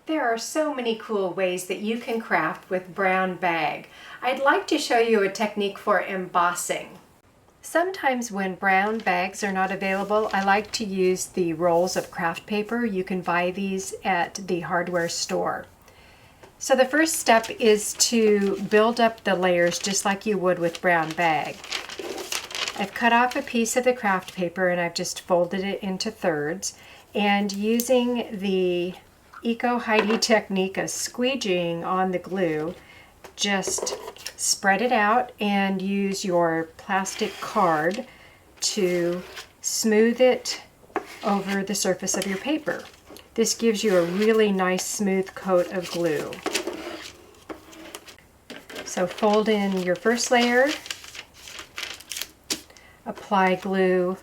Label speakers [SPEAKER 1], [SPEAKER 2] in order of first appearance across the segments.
[SPEAKER 1] There are so many cool ways that you can craft with brown bag. I'd like to show you a technique for embossing. Sometimes when brown bags are not available, I like to use the rolls of craft paper. You can buy these at the hardware store. So the first step is to build up the layers just like you would with brown bag. I've cut off a piece of the craft paper and I've just folded it into thirds, and using the Eco Heidi technique of squeegeeing on the glue, just spread it out and use your plastic card to smooth it over the surface of your paper. This gives you a really nice smooth coat of glue. So fold in your first layer, apply glue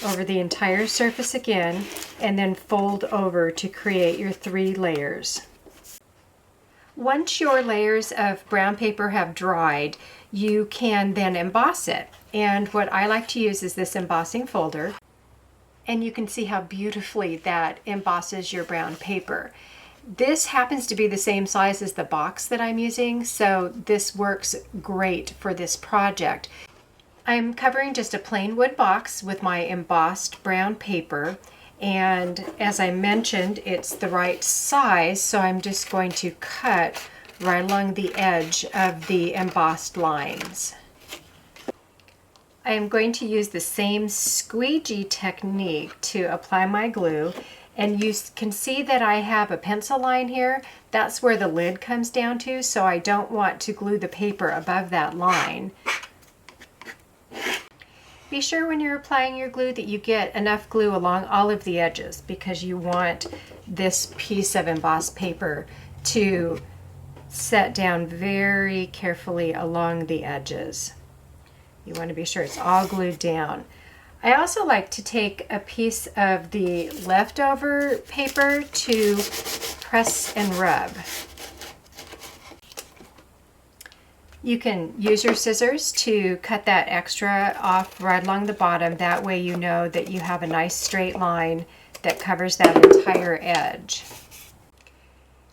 [SPEAKER 1] over the entire surface again, and then fold over to create your 3 layers. Once your layers of brown paper have dried, you can then emboss it. And what I like to use is this embossing folder. And you can see how beautifully that embosses your brown paper. This happens to be the same size as the box that I'm using, so this works great for this project. I'm covering just a plain wood box with my embossed brown paper, and as I mentioned, it's the right size, so I'm just going to cut right along the edge of the embossed lines. I am going to use the same squeegee technique to apply my glue, and you can see that I have a pencil line here. That's where the lid comes down to, so I don't want to glue the paper above that line. Be sure when you're applying your glue that you get enough glue along all of the edges, because you want this piece of embossed paper to set down very carefully along the edges. You want to be sure it's all glued down. I also like to take a piece of the leftover paper to press and rub. You can use your scissors to cut that extra off right along the bottom. That way you know that you have a nice straight line that covers that entire edge.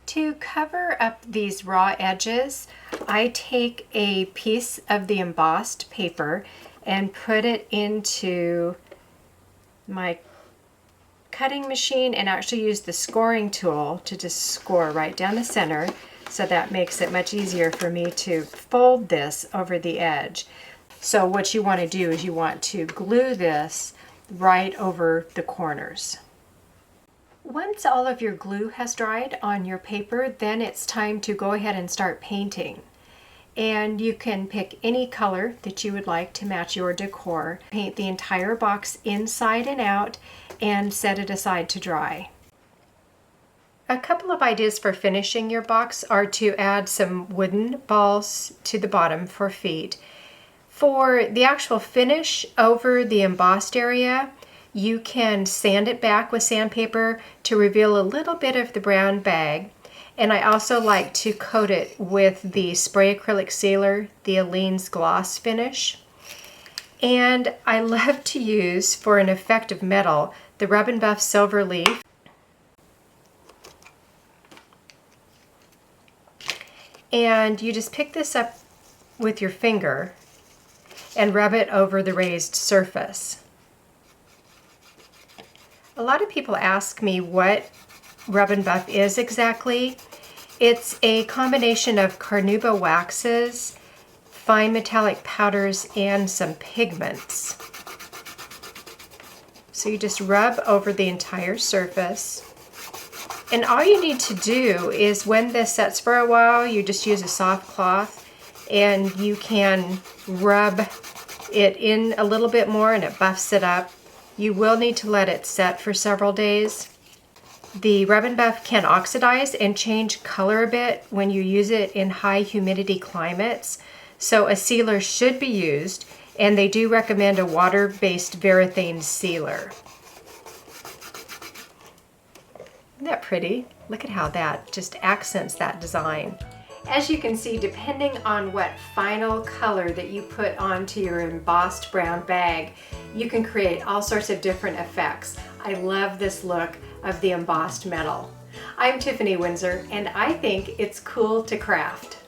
[SPEAKER 1] To cover up these raw edges, I take a piece of the embossed paper and put it into my cutting machine and actually use the scoring tool to just score right down the center. So that makes it much easier for me to fold this over the edge. So what you want to do is you want to glue this right over the corners. Once all of your glue has dried on your paper, then it's time to go ahead and start painting. And you can pick any color that you would like to match your decor. Paint the entire box inside and out and set it aside to dry. A couple of ideas for finishing your box are to add some wooden balls to the bottom for feet. For the actual finish over the embossed area, you can sand it back with sandpaper to reveal a little bit of the brown bag. And I also like to coat it with the spray acrylic sealer, the Aleene's Gloss finish. And I love to use, for an effective metal, the Rub and Buff Silver Leaf. And you just pick this up with your finger and rub it over the raised surface. A lot of people ask me what Rub and Buff is exactly. It's a combination of carnauba waxes, fine metallic powders, and some pigments. So you just rub over the entire surface. And all you need to do is, when this sets for a while, you just use a soft cloth and you can rub it in a little bit more and it buffs it up. You will need to let it set for several days. The Rub and Buff can oxidize and change color a bit when you use it in high humidity climates. So a sealer should be used, and they do recommend a water-based varathane sealer. Isn't that pretty? Look at how that just accents that design. As you can see, depending on what final color that you put onto your embossed brown bag, you can create all sorts of different effects. I love this look of the embossed metal. I'm Tiffany Windsor, and I think it's cool to craft.